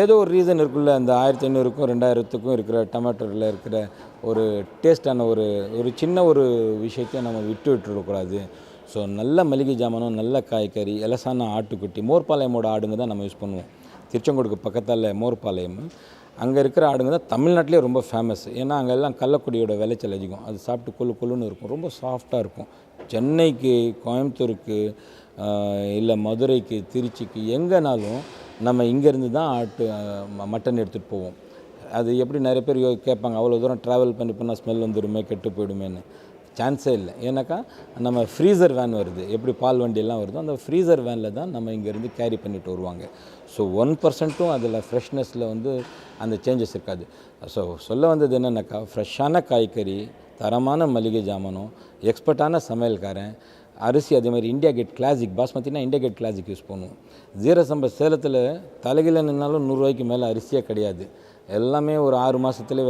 ஏதோ ஒரு ரீசன் இருக்குல்ல, அந்த 1500க்கும் 2000த்துக்கும் இருக்கிற டொமேட்டோவில் இருக்கிற ஒரு டேஸ்ட்டான ஒரு சின்ன ஒரு விஷயத்தை நம்ம விட்டுவிடக்கூடாது. ஸோ நல்ல மளிகை ஜாமானும், நல்ல காய்கறி, எலசான ஆட்டுக்குட்டி, மோர்பாளையமோட ஆடுங்க தான் நம்ம யூஸ் பண்ணுவோம். திருச்செங்கோடுக்கு பக்கத்தால் மோர்பாளையம், அங்கே இருக்கிற ஆடுங்க தான் தமிழ்நாட்டிலே ரொம்ப ஃபேமஸ். ஏன்னா அங்கே எல்லாம் கள்ளக்குடியோட விளைச்சல் அதிகம். அது சாப்பிட்டு கொள்ளுன்னு இருக்கும், ரொம்ப சாஃப்டாக இருக்கும். சென்னைக்கு, கோயம்புத்தூருக்கு, இல்லை மதுரைக்கு, திருச்சிக்கு எங்கேனாலும் நம்ம இங்கேருந்து தான் மட்டன் எடுத்துகிட்டு போவோம். அது எப்படி நிறைய பேர் கேட்பாங்க, அவ்வளோ தூரம் ட்ராவல் பண்ணி போனால் ஸ்மெல் வந்துடுமே, கெட்டு போயிடுமேன்னு. சான்ஸே இல்லை. ஏன்னாக்கா நம்ம ஃப்ரீசர் வேன் வருது, எப்படி பால் வண்டியெல்லாம் வருதோ அந்த ஃப்ரீசர் வேனில் தான் நம்ம இங்கேருந்து கேரி பண்ணிட்டு வருவாங்க. ஸோ 1% அதில் ஃப்ரெஷ்னஸில் வந்து அந்த சேஞ்சஸ் இருக்காது. ஸோ சொல்ல வந்தது என்னென்னாக்கா, ஃப்ரெஷ்ஷான காய்கறி, தரமான மளிகை ஜாமானும், எக்ஸ்பர்ட்டான சமையல்காரன், அரிசி அதே மாதிரி இண்டியா கேட் கிளாசிக், பாஸ்மதினா இண்டியா கேட் கிளாசிக் யூஸ் பண்ணுவோம். ஜீரசம்பா சேலத்தில் தலைகீழ நின்னாலும் 100 ரூபாய்க்கு மேலே அரிசியே கிடையாது. எல்லாமே ஒரு 6 மாதத்துல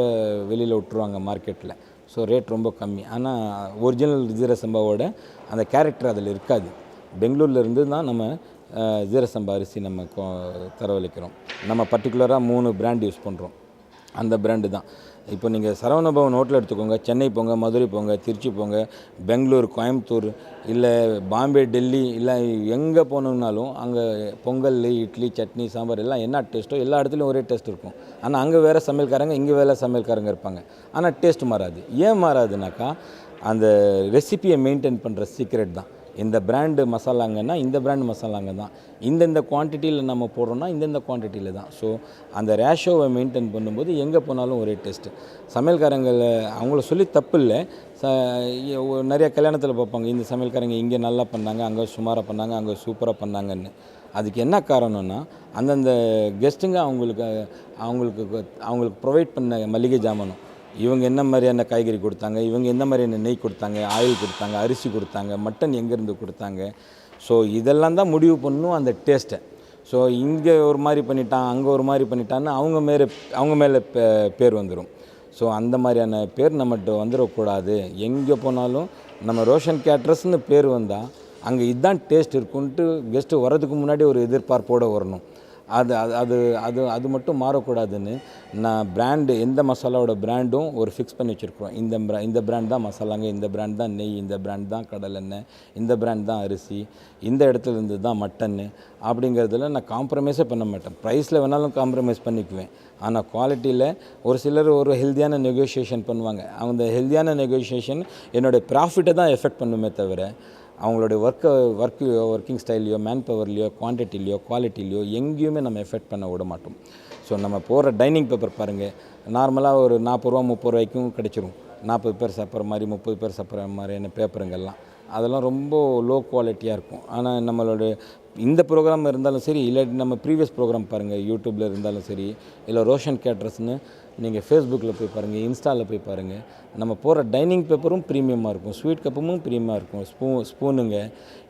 வெளியில் விட்டுருவாங்க மார்க்கெட்டில். ஸோ ரேட் ரொம்ப கம்மி. ஆனால் ஒரிஜினல் ஜீரசம்பாவோட அந்த கேரக்டர் அதில் இருக்காது. பெங்களூர்லேருந்து தான் நம்ம ஜீரசம்பா அரிசி நம்ம தரவழைக்கிறோம். நம்ம பர்டிகுலராக 3 பிராண்ட் யூஸ் பண்ணுறோம். அந்த பிராண்டு தான். இப்போ நீங்கள் சரவணபவன் ஹோட்டல் எடுத்துக்கோங்க, சென்னை போங்க, மதுரை போங்க, திருச்சி போங்க, பெங்களூர், கோயம்புத்தூர், இல்லை பாம்பே, டெல்லி, இல்லை எங்கே போனோம்னாலும் அங்கே பொங்கல், இட்லி, சட்னி, சாம்பார் எல்லாம் என்ன டேஸ்ட்டோ எல்லா இடத்துலையும் ஒரே டேஸ்ட் இருக்கும். ஆனால் அங்கே வேறு சமையல்காரங்க, இங்கே வேறு சமையல்காரங்க இருப்பாங்க. ஆனால் டேஸ்ட் மாறாது. ஏன் மாறாதுனாக்கா, அந்த ரெசிபியை மெயின்டைன் பண்ணுற சீக்ரெட் தான். இந்த பிராண்டு மசாலாங்கன்னா இந்த பிராண்டு மசாலாங்க தான், இந்தந்த குவான்டிட்டியில் நம்ம போடுறோன்னா இந்தந்த குவான்டிட்டியில் தான். ஸோ அந்த ரேஷோவை மெயின்டைன் பண்ணும்போது எங்கே போனாலும் ஒரே டேஸ்ட்டு. சமையல்காரங்களை அவங்கள சொல்லி தப்பு இல்லை. நிறைய கல்யாணத்தில் பார்ப்பாங்க, இந்த சமையல்காரங்க இங்கே நல்லா பண்ணாங்க, அங்கே சுமாராக பண்ணாங்க, அங்கே சூப்பராக பண்ணாங்கன்னு. அதுக்கு என்ன காரணம்னா, அந்தந்த கெஸ்ட்டுங்க அவங்களுக்கு ப்ரொவைட் பண்ண மளிகை ஜாமானும், இவங்க என்ன மாதிரியான காய்கறி கொடுத்தாங்க, இவங்க என்ன மாதிரியான நெய் கொடுத்தாங்க, ஆயில் கொடுத்தாங்க, அரிசி கொடுத்தாங்க, மட்டன் எங்கேருந்து கொடுத்தாங்க. ஸோ இதெல்லாம் தான் முடிவு பண்ணணும் அந்த டேஸ்ட்டை. ஸோ இங்கே ஒரு மாதிரி பண்ணிட்டான், அங்கே ஒரு மாதிரி பண்ணிட்டான்னு அவங்க மேலே பேர் வந்துடும். ஸோ அந்த மாதிரியான பேர் நம்மகிட்ட வந்துடக்கூடாது. எங்கே போனாலும் நம்ம ரோஷன் கேட்ரஸ்னு பேர் வந்தால் அங்கே இதுதான் டேஸ்ட் இருக்குன்ட்டு கெஸ்ட்டு வர்றதுக்கு முன்னாடி ஒரு எதிர்பார்ப்போடு வரணும். அது மட்டும் மாறக்கூடாதுன்னு நான் பிராண்டு, எந்த மசாலாவோட பிராண்டும் ஒரு ஃபிக்ஸ் பண்ணி வச்சுருக்குறோம். இந்த பிராண்ட் தான் மசாலாங்க, இந்த பிராண்ட் தான் நெய், இந்த பிராண்ட் தான் கடலெண்ணெய், இந்த பிராண்ட் தான் அரிசி, இந்த இடத்துல இருந்து தான் மட்டன்னு அப்படிங்கிறதுல நான் காம்ப்ரமைஸே பண்ண மாட்டேன். ப்ரைஸில் வேணாலும் காம்ப்ரமைஸ் பண்ணிக்குவேன். ஆனால் குவாலிட்டியில் ஒரு சிலர் ஒரு ஹெல்த்தியான நெகோஷியேஷன் பண்ணுவாங்க. அந்த ஹெல்த்தியான நெகோஷியேஷன் என்னோடய ப்ராஃபிட்டை தான் எஃபெக்ட் பண்ணுமே தவிர அவங்களுடைய ஒர்க்கிங் ஸ்டைல்லையோ, மேன் பவர்லையோ, குவான்டிட்டிலையோ, குவாலிட்டிலையோ எங்கேயுமே நம்ம எஃபெக்ட் பண்ண விட மாட்டோம். ஸோ நம்ம போகிற டைனிங் பேப்பர் பாருங்கள், நார்மலாக ஒரு 40 ரூபா 30 ரூபாய்க்கும் கிடைச்சிரும். 40 பேர் சாப்பிட்ற மாதிரி, 30 பேர் சாப்பிட்ற மாதிரியான பேப்பருங்கெல்லாம் அதெல்லாம் ரொம்ப லோ குவாலிட்டியாக இருக்கும். ஆனால் நம்மளுடைய இந்த ப்ரோக்ராம் இருந்தாலும் சரி, இல்லாட்டி நம்ம ப்ரீவியஸ் ப்ரோக்ராம் பாருங்கள், யூடியூப்பில் இருந்தாலும் சரி, இல்லை ரோஷன் கேட்ரஸ்னு நீங்கள் ஃபேஸ்புக்கில் போய் பாருங்கள், இன்ஸ்டாவில் போய் பாருங்கள். நம்ம போகிற டைனிங் பேப்பரும் ப்ரீமியமாக இருக்கும், ஸ்வீட் கப்பும் ப்ரீமியமாக இருக்கும், ஸ்பூனுங்க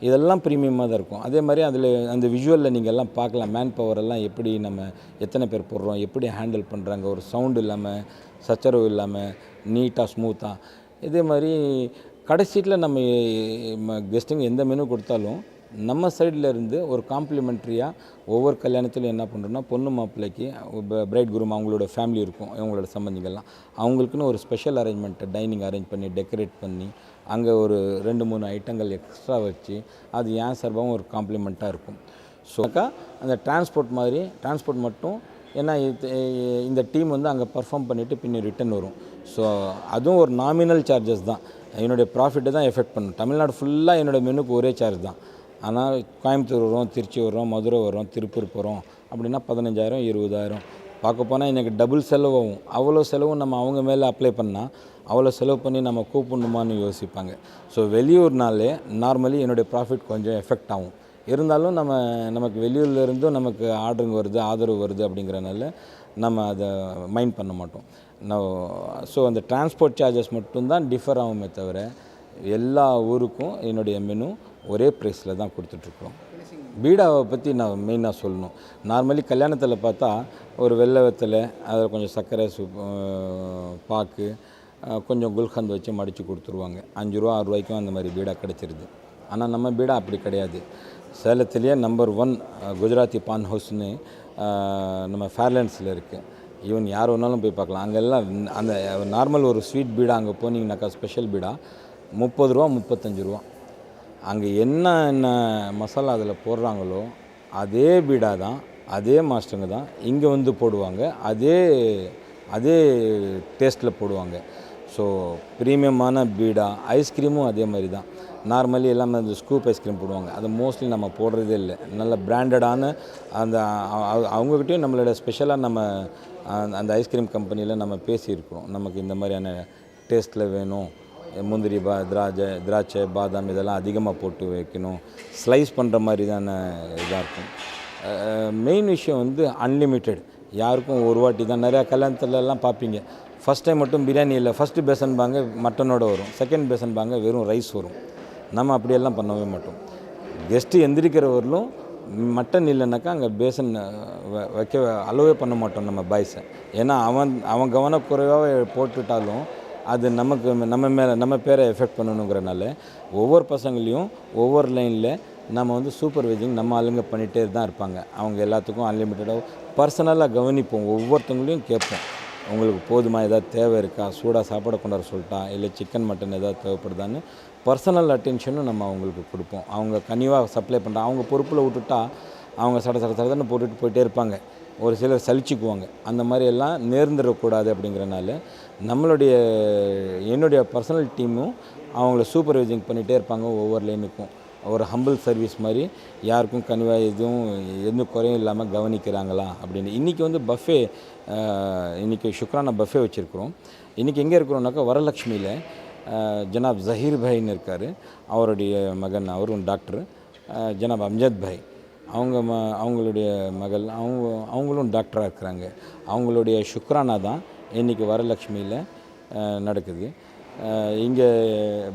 இதெல்லாம் ப்ரீமியமாக தான் இருக்கும். அதே மாதிரி அதில் அந்த விஷுவலில் நீங்கள் எல்லாம் பார்க்கலாம், மேன் பவர் எல்லாம் எப்படி நம்ம எத்தனை பேர் போடுறோம், எப்படி ஹேண்டில் பண்ணுறாங்க, ஒரு சவுண்டு இல்லாமல், சச்சரவு இல்லாமல், நீட்டாக ஸ்மூத்தாக. இதே மாதிரி கடைசீட்டில் நம்ம கெஸ்ட்டுங்க எந்த மெனு கொடுத்தாலும் நம்ம சைடில் இருந்து ஒரு காம்ப்ளிமெண்ட்ரியாக ஒவ்வொரு கல்யாணத்துலையும் என்ன பண்ணுறோன்னா, பொண்ணு மாப்பிள்ளைக்கு பிரைட் குரூம் அவங்களோட ஃபேமிலி இருக்கும், அவங்களோட சம்பந்திகள்லாம், அவங்களுக்குன்னு ஒரு ஸ்பெஷல் அரேஞ்ச்மெண்ட்டை டைனிங் அரேஞ்ச் பண்ணி டெக்கரேட் பண்ணி அங்கே ஒரு 2-3 ஐட்டங்கள் எக்ஸ்ட்ரா வச்சு அது ஏன் சார்பாகவும் ஒரு காம்ப்ளிமெண்ட்டாக இருக்கும். ஸோ அந்த டிரான்ஸ்போர்ட் மட்டும், ஏன்னா இந்த டீம் வந்து அங்கே பர்ஃபார்ம் பண்ணிவிட்டு பின்னே ரிட்டன் வரும். ஸோ அதுவும் ஒரு நாமினல் சார்ஜஸ் தான், என்னுடைய ப்ராஃபிட்டை தான் எஃபெக்ட் பண்ணும். தமிழ்நாடு ஃபுல்லாக என்னோடய மெனுக்கு ஒரே சார்ஜ் தான். ஆனால் கோயம்புத்தூர் வரும், திருச்சி வரும், மதுரை வரும், திருப்பூர் போகிறோம் அப்படின்னா 15,000 20,000 பார்க்க போனால் எனக்கு டபுள் செலவாகும். அவ்வளோ செலவும் நம்ம அவங்க மேலே அப்ளை பண்ணால் அவ்வளோ செலவு பண்ணி நம்ம கூப்பிடணுமான்னு யோசிப்பாங்க. ஸோ வெளியூர்னாலே நார்மலி என்னுடைய ப்ராஃபிட் கொஞ்சம் எஃபெக்ட் ஆகும். இருந்தாலும் நமக்கு வெளியூர்லேருந்தும் நமக்கு ஆர்டருங்க வருது, ஆதரவு வருது அப்படிங்கிறனால நம்ம அதை மைண்ட் பண்ண மாட்டோம். ஸோ அந்த டிரான்ஸ்போர்ட் சார்ஜஸ் மட்டும்தான் டிஃபர் ஆகுமே தவிர எல்லா ஊருக்கும் என்னுடைய மெனு ஒரே ப்ரைஸில் தான் கொடுத்துட்ருக்கோம். பீடாவை பற்றி நான் மெயினாக சொல்லணும். நார்மலி கல்யாணத்தில் பார்த்தா ஒரு வெள்ளை வெத்தலை, அதில் கொஞ்சம் சர்க்கரை பாக்கு, கொஞ்சம் குல்கந்த் வச்சு மடித்து கொடுத்துருவாங்க. 5 ரூபா 6 ரூபாய்க்கும் அந்த மாதிரி பீடா கிடச்சிருது. ஆனால் நம்ம பீடா அப்படி கிடையாது. சேலத்துலேயே நம்பர் 1 குஜராத்தி பான் ஹவுஸ்னு நம்ம ஃபேர்லேண்ட்ஸில் இருக்குது. ஈவன் யார் வேணாலும் போய் பார்க்கலாம். அங்கெல்லாம் அந்த நார்மல் ஒரு ஸ்வீட் பீடா அங்கே போனீங்கன்னாக்கா ஸ்பெஷல் பீடா 30 ரூபா 35 ரூபா. அங்கே என்ன மசாலா அதில் போடுறாங்களோ அதே பீடா தான், அதே மாஸ்டருங்க தான் இங்கே வந்து போடுவாங்க. அதே டேஸ்ட்டில் போடுவாங்க. ஸோ ப்ரீமியமான பீடா. ஐஸ்கிரீமும் அதே மாதிரி தான். நார்மலி எல்லாமே அந்த ஸ்கூப் ஐஸ்கிரீம் போடுவாங்க. அது மோஸ்ட்லி நம்ம போடுறதே இல்லை. நல்ல பிராண்டடான அந்த அவங்கக்கிட்டையும் நம்மளோட ஸ்பெஷலாக நம்ம அந்த ஐஸ்கிரீம் கம்பெனியில் நம்ம பேசியிருக்கிறோம். நமக்கு இந்த மாதிரியான டேஸ்ட்டில் வேணும், முந்திரி திராட்சை பாதாம் இதெல்லாம் அதிகமாக போட்டு வைக்கணும், ஸ்லைஸ் பண்ணுற மாதிரி தானே இதாக இருக்கும். மெயின் விஷயம் வந்து அன்லிமிட்டெட். யாருக்கும் ஒரு வாட்டி தான். நிறையா கல்யாணத்துலலாம் பார்ப்பீங்க, ஃபஸ்ட் டைம் மட்டும் பிரியாணி இல்லை, ஃபஸ்ட்டு பேசன் பாங்க மட்டனோடு வரும், செகண்ட் பேசன் பாங்க வெறும் ரைஸ் வரும். நம்ம அப்படியெல்லாம் பண்ணவே மாட்டோம். கெஸ்ட்டு எந்திரிக்கிறவர்களும் மட்டன் இல்லைனாக்கா அங்கே பேசன் வைக்க அலோவே பண்ண மாட்டோம் நம்ம பாய்ஸை. ஏன்னா அவன் கவனக்குறைவாக போட்டுட்டாலும் அது நம்ம பேரை எஃபெக்ட் பண்ணணுங்கிறனால ஒவ்வொரு பசங்களையும் ஒவ்வொரு லைனில் நம்ம வந்து சூப்பர்வைசிங் நம்ம ஆளுங்க பண்ணிகிட்டே தான் இருப்பாங்க. அவங்க எல்லாத்துக்கும் அன்லிமிட்டடாக பர்சனலாக கவனிப்போம். ஒவ்வொருத்தவங்களையும் கேட்போம், உங்களுக்கு போதுமா, ஏதாவது தேவை இருக்கா, சூடாக சாப்பாடு கொண்டாட சொல்லிட்டா, இல்லை சிக்கன் மட்டன் ஏதாவது தேவைப்படுதான்னு பர்சனல் அட்டென்ஷனும் நம்ம அவங்களுக்கு கொடுப்போம். அவங்க கனிவாக சப்ளை பண்ணுறா, அவங்க பொறுப்பில் விட்டுட்டா அவங்க சடன்னு போட்டுட்டு போயிட்டே இருப்பாங்க. ஒரு சிலர் சலிச்சுக்குவாங்க. அந்த மாதிரி எல்லாம் நேர்ந்துடக்கூடாது. அப்படிங்கிறனால என்னுடைய பர்சனல் டீமும் அவங்கள சூப்பர்வைசிங் பண்ணிகிட்டே இருப்பாங்க. ஒவ்வொரு லைனுக்கும் ஒரு ஹம்பிள் சர்வீஸ் மாதிரி யாருக்கும் கனிவாக எதுவும் குறையும் இல்லாமல் கவனிக்கிறாங்களா அப்படின்னு. இன்றைக்கி வந்து பஃபே, இன்றைக்கி சுக்ரானா பஃபே வச்சுருக்குறோம். இன்றைக்கி எங்கே இருக்கிறோம்னாக்கா வரலக்ஷ்மியில் ஜனாப் ஜஹீர் பாய்ன்னு இருக்கார். அவருடைய மகன், அவரும் டாக்டர், ஜனாப் அம்ஜத் பாய், அவங்களுடைய மகள், அவங்களும் டாக்டராக இருக்கிறாங்க. அவங்களுடைய சுக்ரானா தான் இன்றைக்கி வரலக்ஷ்மியில் நடக்குது. இங்கே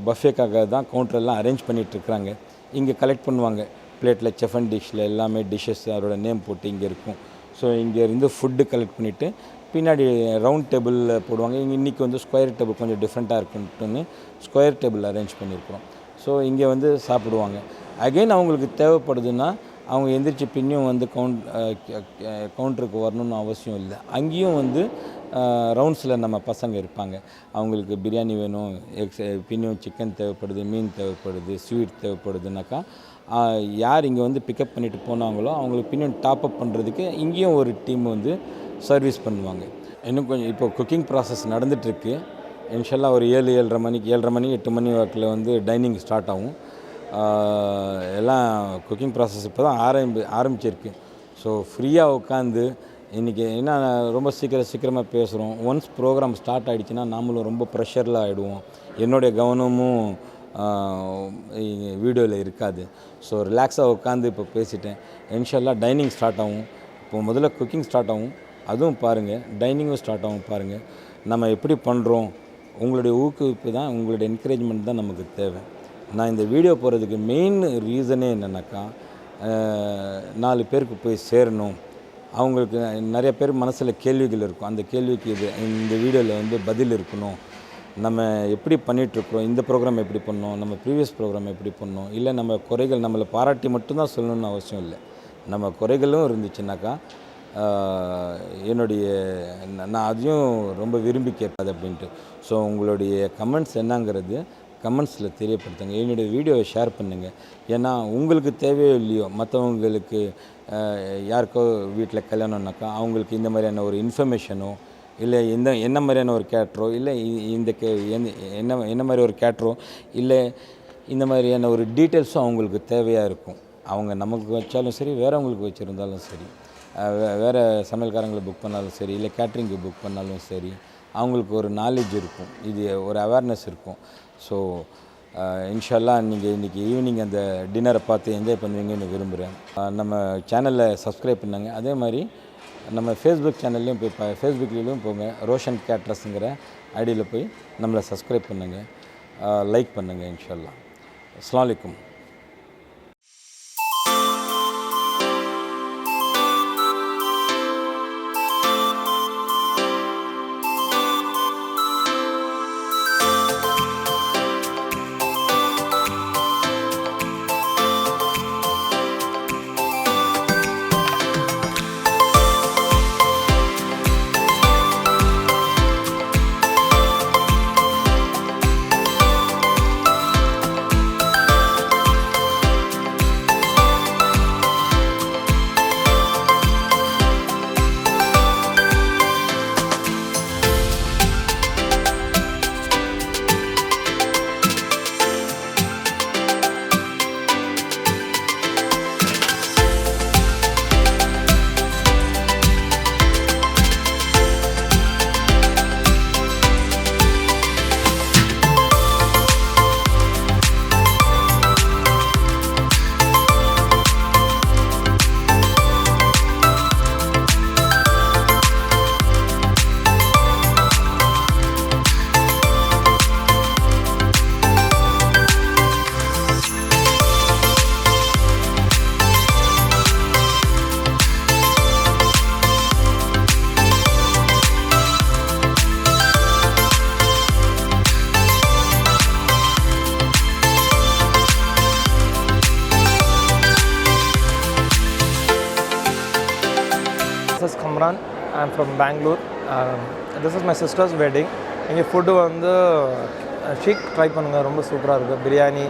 பஃபேக்காக தான் கவுண்டரெல்லாம் அரேஞ்ச் பண்ணிகிட்ருக்குறாங்க. இங்கே கலெக்ட் பண்ணுவாங்க பிளேட்டில், செஃப் அண்ட் டிஷ்ஷில் எல்லாமே டிஷ்ஷஸ் அதோட நேம் போட்டு இங்கே இருக்கும். ஸோ இங்கேருந்து ஃபுட்டு கலெக்ட் பண்ணிவிட்டு பின்னாடி ரவுண்ட் டேபிளில் போடுவாங்க. இன்றைக்கி வந்து ஸ்கொயர் டேபிள் கொஞ்சம் டிஃப்ரெண்ட்டாக இருக்குன்ட்டுன்னு ஸ்கொயர் டேபிள் அரேஞ்ச் பண்ணியிருக்கிறோம். ஸோ இங்கே வந்து சாப்பிடுவாங்க. அகெயின் அவங்களுக்கு தேவைப்படுதுன்னா அவங்க எந்திரிச்சு பின்னியும் வந்து கவுண்டருக்கு வரணும்னு அவசியம் இல்லை. அங்கேயும் வந்து ரவுண்ட்ஸில் நம்ம பசங்க இருப்பாங்க. அவங்களுக்கு பிரியாணி வேணும், பின்னியும் சிக்கன் தேவைப்படுது, மீன் தேவைப்படுது, ஸ்வீட் தேவைப்படுதுனாக்கா யார் இங்கே வந்து பிக்கப் பண்ணிவிட்டு போனாங்களோ அவங்களுக்கு பின்னும் டாப்அப் பண்ணுறதுக்கு இங்கேயும் ஒரு டீம் வந்து சர்வீஸ் பண்ணுவாங்க. இன்னும் கொஞ்சம் இப்போ குக்கிங் ப்ராசஸ் நடந்துகிட்ருக்கு. இன்ஷால்லா ஒரு 7:30 மணிக்கு 8 மணி வாக்கில் வந்து டைனிங் ஸ்டார்ட் ஆகும். எல்லாம் குக்கிங் ப்ராசஸ் இப்போ தான் ஆரம்பிச்சிருக்கு. ஸோ ஃப்ரீயாக உட்காந்து இன்றைக்கி என்ன ரொம்ப சீக்கிரமாக பேசுகிறோம். ஒன்ஸ் ப்ரோக்ராம் ஸ்டார்ட் ஆகிடுச்சுன்னா நாமளும் ரொம்ப ப்ரெஷரில் ஆகிடுவோம். என்னுடைய கவனமும் வீடியோவில் இருக்காது. ஸோ ரிலாக்ஸாக உட்காந்து இப்போ பேசிட்டேன். இன்ஷால்லா டைனிங் ஸ்டார்ட் ஆகும். இப்போ முதல்ல குக்கிங் ஸ்டார்ட் ஆகும், அதுவும் பாருங்கள். டைனிங்கும் ஸ்டார்ட் ஆகும் பாருங்கள். நம்ம எப்படி பண்ணுறோம், உங்களுடைய ஊக்குவிப்பு தான், உங்களுடைய என்கரேஜ்மெண்ட் தான் நமக்கு தேவை. நான் இந்த வீடியோ போகிறதுக்கு மெயின் ரீசனே என்னென்னாக்கா 4 பேருக்கு போய் சேரணும். அவங்களுக்கு நிறைய பேர் மனசில் கேள்விகள் இருக்கும். அந்த கேள்விக்கு இந்த வீடியோவில் வந்து பதில் இருக்கணும். நம்ம எப்படி பண்ணிகிட்ருக்குறோம், இந்த ப்ரோக்ராம் எப்படி பண்ணோம், நம்ம ப்ரீவியஸ் ப்ரோக்ராம் எப்படி பண்ணோம், இல்லை நம்ம குறைகள் நம்மளை பாராட்டி மட்டும்தான் சொல்லணும்னு அவசியம் இல்லை. நம்ம குறைகளும் இருந்துச்சுனாக்கா நான் அதையும் ரொம்ப விரும்பி கேட்பது அப்படின்ட்டு. ஸோ உங்களுடைய கமெண்ட்ஸ் என்னங்கிறது கமெண்ட்ஸில் தெரியப்படுத்துங்க. என்னுடைய வீடியோவை ஷேர் பண்ணுங்கள். ஏன்னா உங்களுக்கு தேவையோ இல்லையோ, மற்றவங்களுக்கு யாருக்கோ வீட்டில் கல்யாணம்னாக்கா அவங்களுக்கு இந்த மாதிரியான ஒரு இன்ஃபர்மேஷனோ, இல்லை என்ன மாதிரியான ஒரு கேட்ரோ, இல்லை என்ன மாதிரி ஒரு கேட்ரோ, இல்லை இந்த மாதிரியான ஒரு டீட்டெயில்ஸும் அவங்களுக்கு தேவையாக இருக்கும். அவங்க நமக்கு வச்சாலும் சரி, வேறவங்களுக்கு வச்சுருந்தாலும் சரி, வேறு சமையல்காரங்களை புக் பண்ணாலும் சரி, இல்லை கேட்ரிங்கு புக் பண்ணாலும் சரி, அவங்களுக்கு ஒரு நாலேஜ் இருக்கும், இது ஒரு அவேர்னஸ் இருக்கும். ஸோ இன்ஷால்லா நீங்கள் இன்றைக்கி ஈவினிங் அந்த டின்னரை பார்த்து என்ஜாய் பண்ணுவீங்கன்னு விரும்புகிறேன். நம்ம சேனலை சப்ஸ்கிரைப் பண்ணுங்க. அதே மாதிரி நம்ம ஃபேஸ்புக் சேனல்லையும் போய் ஃபேஸ்புக்லேயும் போங்க, ரோஷன் கேட்ரஸ்ங்கிற ஐடியில் போய் நம்மளை சப்ஸ்கிரைப் பண்ணுங்கள், லைக் பண்ணுங்கள். இன்ஷா அல்லாஹ். அஸ்ஸலாமு அலைக்கும். This is Kamran. I'm from Bangalore. This is my sister's wedding. இங்கே ஃபுட்டு வந்து ஷீக் ட்ரை பண்ணுங்கள், ரொம்ப சூப்பராக இருக்குது. Biryani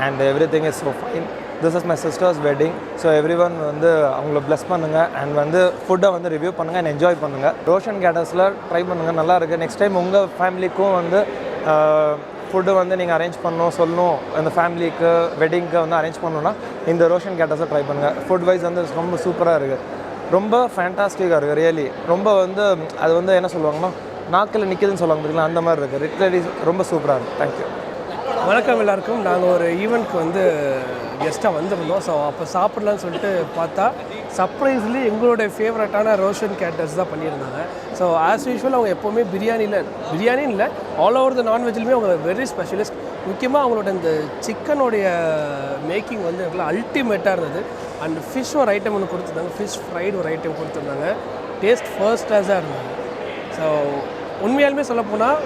and every thing is so fine. This is my sisters wedding. So every one வந்து அவங்கள ப்ளஸ் பண்ணுங்கள் அண்ட் வந்து ஃபுட்டை வந்து ரிவ்யூ பண்ணுங்கள் அண்ட் என்ஜாய் பண்ணுங்கள். ரோஷன் கேட்டர்ஸில் ட்ரை பண்ணுங்கள், நல்லா இருக்குது. நெக்ஸ்ட் டைம் உங்கள் ஃபேமிலிக்கும் வந்து ஃபுட்டு வந்து நீங்கள் அரேஞ்ச் பண்ணணும் சொல்லணும், அந்த ஃபேமிலிக்கு வெட்டிங்க்கு வந்து அரேஞ்ச் பண்ணணுன்னா இந்த ரோஷன் கேட்டர்ஸை ட்ரை பண்ணுங்கள். ஃபுட் வைஸ் வந்து ரொம்ப சூப்பராக இருக்குது, ரொம்ப ஃபேண்டாஸ்டிக்காக இருக்குது. ரியலி ரொம்ப வந்து அது வந்து என்ன சொல்லுவாங்கன்னா நாக்கில் நிற்கிதுன்னு சொல்லுவாங்க தெரியுங்களா, அந்த மாதிரி இருக்குது. லிட்ரலி ரொம்ப சூப்பராக இருக்குது. தேங்க்யூ. வணக்கம் எல்லாருக்கும். நாங்கள் ஒரு ஈவெண்ட்க்கு வந்து கெஸ்ட்டாக வந்திருந்தோம். ஸோ அப்போ சாப்பிட்லான்னு சொல்லிட்டு பார்த்தா சர்ப்ரைஸ்லி எங்களுடைய ஃபேவரட்டான ரோஷன் கேட்டர்ஸ் தான் பண்ணியிருந்தாங்க. ஸோ ஆஸ் யூஷுவல் அவங்க எப்போவுமே பிரியாணின்னு இல்லை, ஆல் ஓவர் த நான்வெஜ்லையுமே அவங்க வெரி ஸ்பெஷலிஸ்ட். முக்கியமாக அவங்களோட இந்த சிக்கனுடைய மேக்கிங் வந்து அல்டிமேட்டாக இருந்தது. அண்ட் ஃபிஷ் ஒரு ஐட்டம் ஒன்று கொடுத்துருந்தாங்க, ஃபிஷ் ஃப்ரைடு ஒரு ஐட்டம் கொடுத்துருந்தாங்க. டேஸ்ட் ஃபர்ஸ்ட் கிளாஸாக இருந்தது. ஸோ உண்மையாலுமே சொல்லப்போனால்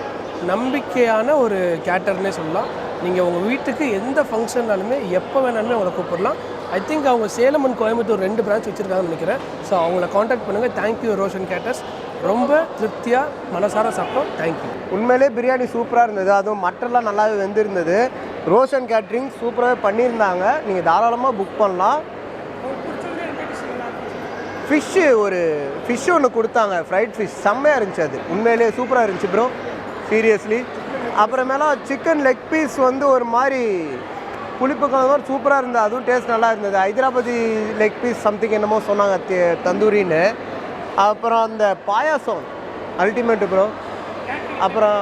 நம்பிக்கையான ஒரு கேட்டர்னே சொல்லலாம். நீங்கள் உங்கள் வீட்டுக்கு எந்த ஃபங்க்ஷன்னாலுமே எப்போ வேணாலுமே அவங்கள கூப்பிடலாம். ஐ திங்க் அவங்க சேலம் அண்ட் கோயம்புத்தூர் 2 பிரான்ச் வச்சுருக்காங்கன்னு நினைக்கிறேன். ஸோ அவங்கள காண்டாக்ட் பண்ணுங்கள். தேங்க்யூ ரோஷன் கேட்டர்ஸ். ரொம்ப திருப்தியாக மனசார சாப்பிட்டோம். தேங்க்யூ. உண்மையிலே பிரியாணி சூப்பராக இருந்தது, அதுவும் மட்டன்லாம் நல்லாவே வெந்திருந்தது. ரோஷன் கேட்ரிங் சூப்பராகவே பண்ணியிருந்தாங்க. நீங்கள் தாராளமாக புக் பண்ணலாம். ஃபிஷ்ஷு ஒன்று கொடுத்தாங்க, ஃப்ரைட் ஃபிஷ் செம்மையாக இருந்துச்சு. அது உண்மையிலே சூப்பராக இருந்துச்சு ப்ரோ, சீரியஸ்லி. அப்புறமேலாம் சிக்கன் லெக் பீஸ் வந்து ஒரு மாதிரி புளிப்பு கலந்த மாதிரி சூப்பராக இருந்தது, அதுவும் டேஸ்ட் நல்லா இருந்தது. ஹைதராபாதி லெக் பீஸ் சம்திங் என்னமோ சொன்னாங்க, தந்தூரின்னு. அப்புறம் அந்த பாயாசம் அல்டிமேட்டு ப்ரோ. அப்புறம்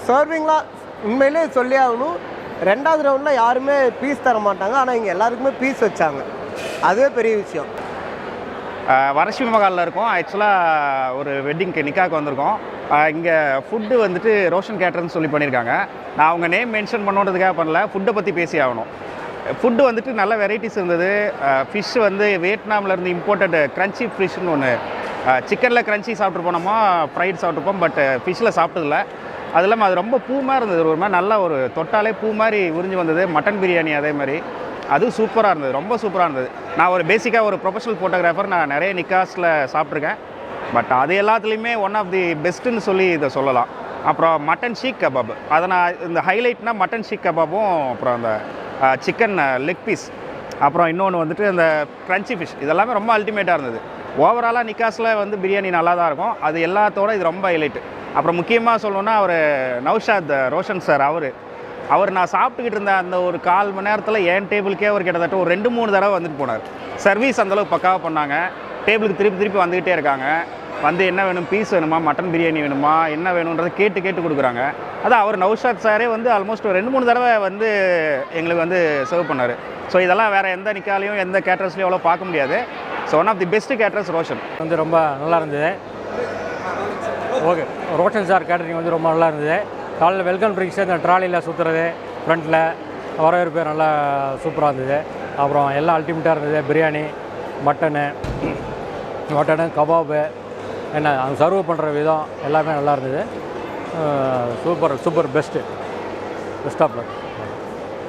சர்விங்லாம் உண்மையிலே சொல்லி ஆகணும். 2வது ரவுண்டில் யாருமே பீஸ் தர மாட்டாங்க, ஆனால் இங்கே எல்லாருக்குமே பீஸ் வச்சாங்க, அதுவே பெரிய விஷயம். வரலட்சுமி மகாலில் இருக்கோம். ஆக்சுவலாக ஒரு வெட்டிங்க்கு நிக்காவுக்கு வந்திருக்கோம். இங்கே ஃபுட்டு வந்துட்டு ரோஷன் கேட்டர்னு சொல்லி பண்ணியிருக்காங்க. நான் அவங்க நேம் மென்ஷன் பண்ணுறதுக்காக பண்ணல, ஃபுட்டை பற்றி பேசி ஆகணும். ஃபுட்டு வந்துட்டு நல்ல வெரைட்டிஸ் இருந்தது. ஃபிஷ் வந்து வியட்நாம்லேருந்து இம்போர்ட்டட் க்ரன்ச்சி ஃபிஷ்னு ஒன்று. சிக்கனில் க்ரன்ச்சி சாப்பிட்ருப்போம், நம்ம ஃப்ரைட் சாப்பிட்ருப்போம், பட் ஃபிஷ்ஷில் சாப்பிட்டதில்ல. அது இல்லாமல் அது ரொம்ப பூ மாதிரி இருந்தது, ஒரு மாதிரி நல்லா ஒரு தொட்டாலே பூ மாதிரி உறிஞ்சி வந்தது. மட்டன் பிரியாணி அதே மாதிரி அதுவும் சூப்பராக இருந்தது, ரொம்ப சூப்பராக இருந்தது. நான் ஒரு பேசிக்காக ஒரு ப்ரொஃபஷனல் ஃபோட்டோகிராஃபர், நான் நிறைய நிக்காஸில் சாப்பிட்ருக்கேன். பட் அது எல்லாத்துலேயுமே ஒன் ஆஃப் தி பெஸ்ட்டுன்னு சொல்லி இதை சொல்லலாம். அப்புறம் மட்டன் ஷீக் கபாப், அதை நான் இந்த ஹைலைட்னா மட்டன் ஷீக் கபாப்பும், அப்புறம் அந்த சிக்கன் லெக் பீஸ், அப்புறம் இன்னொன்று வந்துட்டு அந்த க்ரன்ச்சி ஃபிஷ், இதெல்லாமே ரொம்ப அல்டிமேட்டாக இருந்தது. ஓவராலாக நிக்காஸில் வந்து பிரியாணி நல்லா தான் இருக்கும், அது எல்லாத்தோட இது ரொம்ப ஹைலைட்டு. அப்புறம் முக்கியமாக சொல்லணுன்னா அவர் நௌஷாத் ரோஷன் சார், அவர் நான் சாப்பிட்டுக்கிட்டு இருந்த அந்த ஒரு 1/4 மணி நேரத்தில் என் டேபிளுக்கே அவர் கிட்டத்தட்ட ஒரு 2-3 தடவை வந்துட்டு போனார். சர்வீஸ் அந்தளவுக்கு பக்காவாக பண்ணாங்க. டேபிளுக்கு திருப்பி வந்துக்கிட்டே இருக்காங்க. வந்து என்ன வேணும், பீஸ் வேணுமா, மட்டன் பிரியாணி வேணுமா, என்ன வேணுன்றதை கேட்டு கொடுக்குறாங்க. அதான் அவர் நௌஷாத் சாரே வந்து ஆல்மோஸ்ட் ஒரு 2-3 தடவை வந்து எங்களுக்கு வந்து சர்வ் பண்ணார். ஸோ இதெல்லாம் வேறு எந்த நிக்காலையும் எந்த கேட்டர்ஸ்லையும் அவ்வளோ பார்க்க முடியாது. So one of the best caterers Roshan. வந்து ரொம்ப நல்லா இருந்தது. ஓகே, ரோஷன் சார் கேட்டரிங் வந்து ரொம்ப நல்லா இருந்தது. காலையில் வெல்கம் ட்ரிங்க்ஸ் இந்த ட்ராலியில் சுற்றுறது, ஃப்ரண்ட்டில் வரவேற்பு நல்லா சூப்பராக இருந்தது. அப்புறம் எல்லாம் அல்டிமேட்டாக இருந்தது. பிரியாணி, மட்டனு, கபாபு, என்ன அவங்க சர்வ் பண்ணுற விதம் எல்லாமே நல்லா இருந்தது. Super best of luck.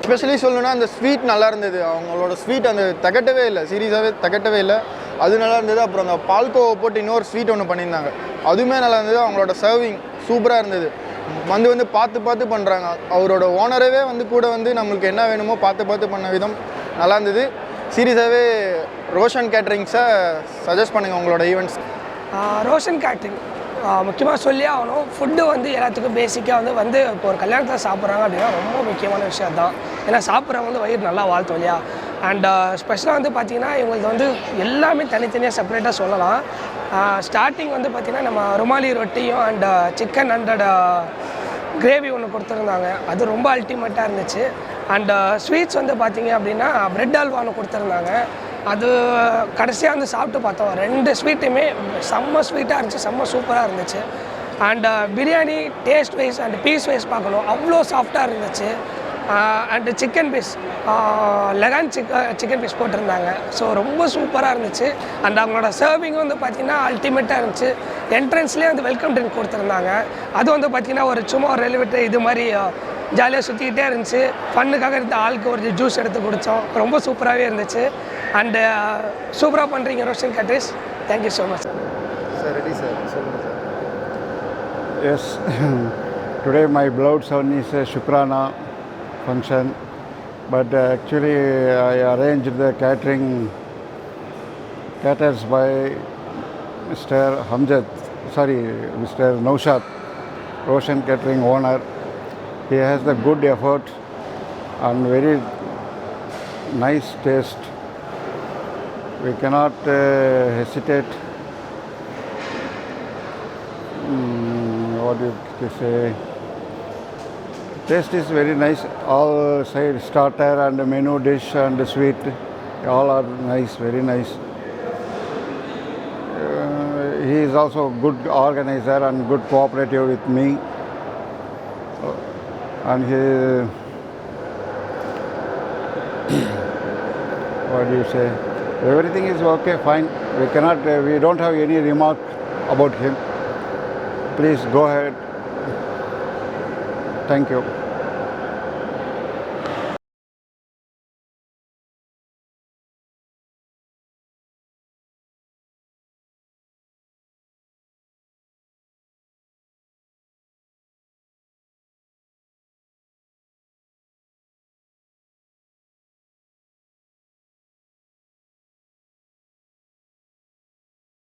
Especially சொல்லணும்னா அந்த ஸ்வீட் நல்லா இருந்தது. அவங்களோட ஸ்வீட் அந்த தகட்டவே இல்லை, சீரியஸாகவே தகட்டவே இல்லை. அது நல்லா இருந்தது. அப்புறம் அந்த பால்கோவை போட்டு இன்னொரு ஸ்வீட் ஒன்று பண்ணியிருந்தாங்க, அதுவுமே நல்லா இருந்தது. அவங்களோட சர்விங் சூப்பராக இருந்தது. வந்து பார்த்து பண்ணுறாங்க. அவரோட ஓனரவே கூட நம்மளுக்கு என்ன வேணுமோ பார்த்து பண்ண விதம் நல்லா இருந்தது. சீரியஸாகவே ரோஷன் கேட்ரிங்ஸை சஜஸ்ட் பண்ணுங்கள் உங்களோட ஈவெண்ட்ஸ். ரோஷன் கேட்ரிங் முக்கியமாக சொல்லி ஆகணும். ஃபுட்டு எல்லாத்துக்கும் பேசிக்காக வந்து இப்போ ஒரு கல்யாணத்தில் சாப்பிட்றாங்க அப்படின்னா ரொம்ப முக்கியமான விஷயம் தான். ஏன்னா சாப்பிட்றவங்க வயிறு நல்லா வாழ்த்தும் இல்லையா. அண்ட் ஸ்பெஷலாக பார்த்திங்கன்னா இவங்களுக்கு எல்லாமே தனித்தனியாக செப்பரேட்டாக சொல்லலாம். ஸ்டார்டிங் பார்த்திங்கன்னா நம்ம ருமாலி ரொட்டியும் அண்ட் சிக்கன் அண்ட் கிரேவி ஒன்று கொடுத்துருந்தாங்க, அது ரொம்ப அல்டிமேட்டாக இருந்துச்சு. அண்ட் ஸ்வீட்ஸ் பார்த்திங்க அப்படின்னா பிரெட் அல்வா ஒன்று கொடுத்துருந்தாங்க, அது கடைசியாக சாப்பிட்டு பார்த்தோம். 2 ஸ்வீட்டுமே செம்ம ஸ்வீட்டாக இருந்துச்சு, செம்ம சூப்பராக இருந்துச்சு. And biryani taste wise and piece wise பார்க்கணும், அவ்வளோ சாஃப்டாக இருந்துச்சு. அண்டு சிக்கன் பீஸ் லெகான் சிக்கன் பீஸ் போட்டிருந்தாங்க, ஸோ ரொம்ப சூப்பராக இருந்துச்சு. அண்ட் அவங்களோட சர்விங் பார்த்திங்கன்னா அல்டிமேட்டாக இருந்துச்சு. என்ட்ரன்ஸ்லேயே வெல்கம் ட்ரிங்க் கொடுத்துருந்தாங்க, அது பார்த்திங்கன்னா ஒரு சும்மா ஒரு ரெலிவேட்டர் இது மாதிரி ஜாலியாக சுற்றிக்கிட்டே இருந்துச்சு. ஃபன்னுக்காக இருந்த ஆளுக்கு ஒரு ஜூஸ் எடுத்து குடித்தோம், ரொம்ப சூப்பராகவே இருந்துச்சு. அண்டு சூப்பராக பண்ணுறீங்க Roshan caterings, thank you so much. Sir ready sir, சொல்லுங்கள் sir. Yes, today my beloved son is a Shukrana function, but actually I arranged the caters by Mr. Mr. Naushad, Roshan Catering owner. He has the good effort and very nice taste. We cannot hesitate. What do you say? Taste is very nice. All side starter and menu dish and sweet, all are nice, very nice. He is also a good organizer and good cooperative with me. And he, what do you say? Everything is okay, fine. We don't have any remark about him. Please go ahead. Thank you.